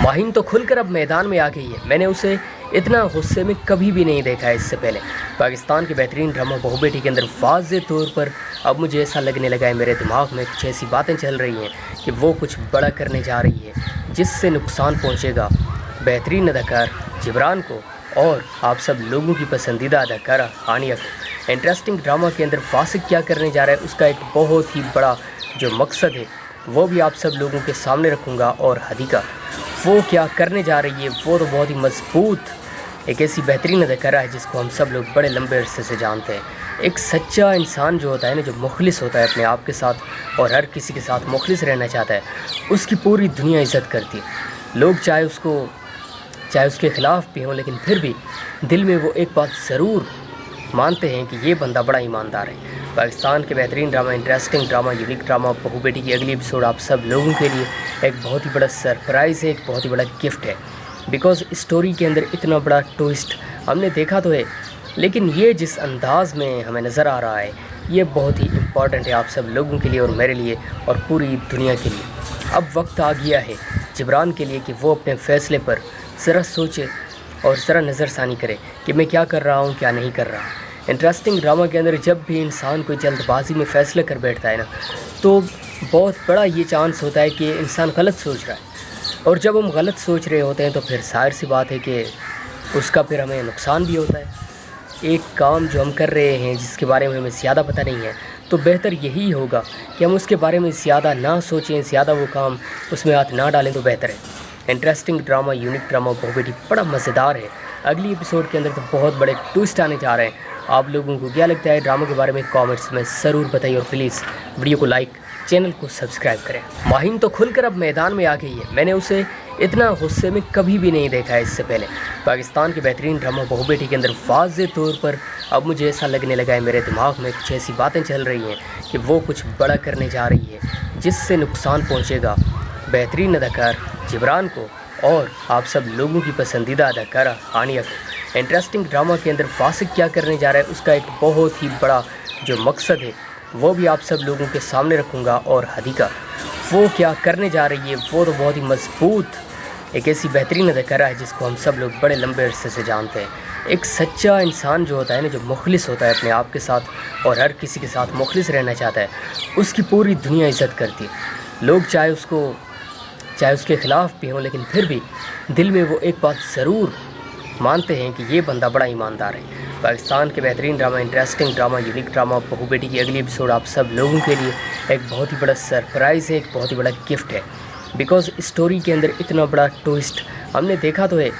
माहिन तो खुलकर अब मैदान में आ गई है। मैंने उसे इतना गुस्से में कभी भी नहीं देखा है इससे पहले। पाकिस्तान के बेहतरीन ड्रामा बहू बेटी के अंदर वाज़े तौर पर अब मुझे ऐसा लगने लगा है, मेरे दिमाग में कुछ ऐसी बातें चल रही हैं कि वो कुछ बड़ा करने जा रही है जिससे नुकसान पहुंचेगा बेहतरीन अदाकार जिब्रान को और आप सब लोगों की पसंदीदा अदाकारा हानिया को। इंटरेस्टिंग ड्रामा के अंदर फासिक क्या करने जा रहा है उसका एक बहुत ही बड़ा जो मकसद है वो भी आप सब लोगों के सामने रखूँगा, और हदीका वो क्या करने जा रही है वो तो बहुत ही मजबूत एक ऐसी बेहतरीन अदाकारा है जिसको हम सब लोग बड़े लंबे अरसे से जानते हैं। एक सच्चा इंसान जो होता है ना, जो मुखलिस होता है अपने आप के साथ और हर किसी के साथ मुखलिस रहना चाहता है, उसकी पूरी दुनिया इज़्ज़त करती है। लोग चाहे उसके ख़िलाफ़ भी हों, लेकिन फिर भी दिल में वो एक बात ज़रूर मानते हैं कि ये बंदा बड़ा ईमानदार है। पाकिस्तान के बेहतरीन drama, interesting drama, unique drama बहू बेटी की अगली एपिसोड आप सब लोगों के लिए एक बहुत ही बड़ा सरप्राइज़ है, एक बहुत ही बड़ा गिफ्ट है। बिकॉज़ स्टोरी के अंदर इतना बड़ा ट्विस्ट हमने देखा तो है, लेकिन ये जिस अंदाज़ में हमें नज़र आ रहा है ये बहुत ही इम्पॉर्टेंट है आप सब लोगों के लिए और मेरे लिए और पूरी दुनिया के लिए। अब वक्त आ गया है जिब्रान के लिए कि वो अपने फ़ैसले पर ज़रा सोचे और ज़रा नज़रसानी करे कि मैं क्या कर रहा हूँ, क्या नहीं कर रहा। इंटरेस्टिंग ड्रामा के अंदर जब भी इंसान कोई जल्दबाजी में फ़ैसले कर बैठता है ना, तो बहुत बड़ा ये चांस होता है कि इंसान गलत सोच रहा है, और जब हम गलत सोच रहे होते हैं तो फिर जाहिर सी बात है कि उसका फिर हमें नुकसान भी होता है। एक काम जो हम कर रहे हैं जिसके बारे में हमें ज़्यादा पता नहीं है, तो बेहतर यही होगा कि हम उसके बारे में ज़्यादा ना सोचें, ज़्यादा वो काम उसमें हाथ ना डालें तो बेहतर है। इंटरेस्टिंग ड्रामा, यूनिक ड्रामा बहू बेटी बड़ा मज़ेदार है। अगली एपिसोड के अंदर तो बहुत बड़े ट्विस्ट आने जा रहे हैं। आप लोगों को क्या लगता है ड्रामा के बारे में कमेंट्स में ज़रूर बताइए, और प्लीज़ वीडियो को लाइक, चैनल को सब्सक्राइब करें। माहिन तो खुलकर अब मैदान में आ गई है। मैंने उसे इतना गुस्से में कभी भी नहीं देखा है इससे पहले। पाकिस्तान के बेहतरीन ड्रामा बहू बेटी के अंदर वाज़े तौर पर अब मुझे ऐसा लगने लगा है, मेरे दिमाग में कुछ ऐसी बातें चल रही हैं कि वो कुछ बड़ा करने जा रही है जिससे नुकसान पहुँचेगा बेहतरीन अदाकार जिब्रान को और आप सब लोगों की पसंदीदा अदाकारा हानिया को। इंटरेस्टिंग ड्रामा के अंदर फासिक क्या करने जा रहा है उसका एक बहुत ही बड़ा जो मकसद है वो भी आप सब लोगों के सामने रखूँगा, और हदीका वो क्या करने जा रही है वो तो बहुत ही मजबूत एक ऐसी बेहतरीन अदाकारा है जिसको हम सब लोग बड़े लंबे अरसे से जानते हैं। एक सच्चा इंसान जो होता है ना, जो मुखलिस होता है अपने आप के साथ और हर किसी के साथ मुखलिस रहना चाहता है, उसकी पूरी दुनिया इज़्ज़त करती है। लोग चाहे उसके ख़िलाफ़ भी हों, लेकिन फिर भी दिल में वो एक बात ज़रूर मानते हैं कि ये बंदा बड़ा ईमानदार है। पाकिस्तान के बेहतरीन drama, interesting drama, unique drama बहू बेटी की अगली एपिसोड आप सब लोगों के लिए एक बहुत ही बड़ा सरप्राइज़ है, एक बहुत ही बड़ा गिफ्ट है। बिकॉज़ स्टोरी के अंदर इतना बड़ा ट्विस्ट हमने देखा तो है,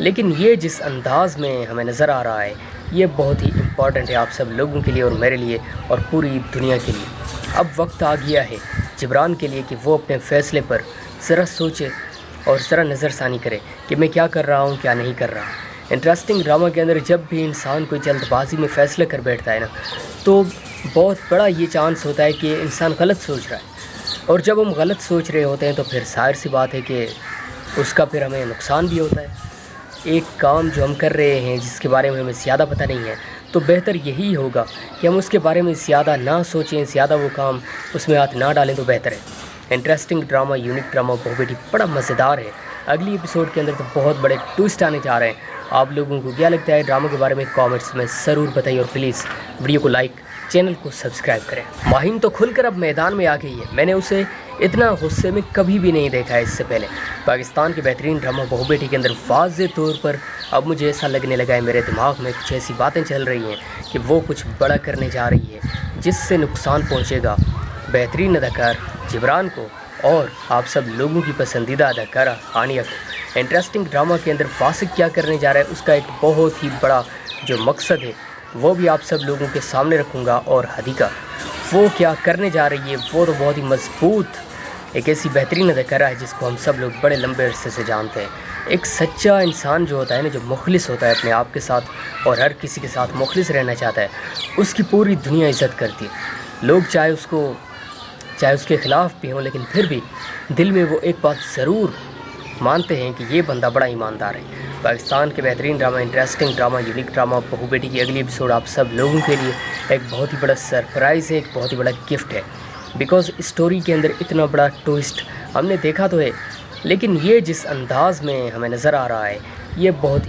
लेकिन ये जिस अंदाज़ में हमें नज़र आ रहा है ये बहुत ही इम्पॉर्टेंट है आप सब लोगों के लिए और मेरे लिए और पूरी दुनिया के लिए। अब वक्त आ गया है जिब्रान के लिए कि वो अपने फ़ैसले पर ज़रा सोचे और ज़रा नज़रसानी करे कि मैं क्या कर रहा हूँ, क्या नहीं कर रहा। इंटरेस्टिंग ड्रामा के अंदर जब भी इंसान कोई जल्दबाजी में फ़ैसले कर बैठता है ना, तो बहुत बड़ा ये चांस होता है कि इंसान गलत सोच रहा है, और जब हम गलत सोच रहे होते हैं तो फिर जाहिर सी बात है कि उसका फिर हमें नुकसान भी होता है। एक काम जो हम कर रहे हैं जिसके बारे में हमें ज़्यादा पता नहीं है, तो बेहतर यही होगा कि हम उसके बारे में ज़्यादा ना सोचें, ज़्यादा वो काम उसमें हाथ ना डालें तो बेहतर है। इंटरेस्टिंग ड्रामा, यूनिक ड्रामा बहू बेटी बड़ा मज़ेदार है। अगली एपिसोड के अंदर तो बहुत बड़े ट्विस्ट आने जा रहे हैं। आप लोगों को क्या लगता है ड्रामा के बारे में कमेंट्स में ज़रूर बताइए, और प्लीज़ वीडियो को लाइक, चैनल को सब्सक्राइब करें। माहिन तो खुलकर अब मैदान में आ गई है। मैंने उसे इतना गुस्से में कभी भी नहीं देखा है इससे पहले। पाकिस्तान के बेहतरीन ड्रामा बहू बेटी के अंदर वाज़े तौर पर अब मुझे ऐसा लगने लगा है, मेरे दिमाग में कुछ ऐसी बातें चल रही हैं कि वो कुछ बड़ा करने जा रही है जिससे नुकसान पहुँचेगा बेहतरीन अदाकार जिब्रान को और आप सब लोगों की पसंदीदा अदाकारा हानिया को। इंटरेस्टिंग ड्रामा के अंदर फासिक क्या करने जा रहा है उसका एक बहुत ही बड़ा जो मकसद है वो भी आप सब लोगों के सामने रखूँगा, और हदीका वो क्या करने जा रही है वो तो बहुत ही मजबूत एक ऐसी बेहतरीन अदाकारा है जिसको हम सब लोग बड़े लंबे अरसे से जानते हैं। एक सच्चा इंसान जो होता है ना, जो मुखलिस होता है अपने आप के साथ और हर किसी के साथ मुखलिस रहना चाहता है, उसकी पूरी दुनिया इज़्ज़त करती है। लोग चाहे उसके ख़िलाफ़ भी हों, लेकिन फिर भी दिल में वो एक बात ज़रूर मानते हैं कि ये बंदा बड़ा ईमानदार है। पाकिस्तान के बेहतरीन drama, interesting drama, unique drama बहू बेटी की अगली एपिसोड आप सब लोगों के लिए एक बहुत ही बड़ा सरप्राइज़ है, एक बहुत ही बड़ा गिफ्ट है। बिकॉज़ स्टोरी के अंदर इतना बड़ा ट्विस्ट हमने देखा तो है, لیکن یہ جس انداز میں ہمیں نظر آ رہا ہے یہ بہت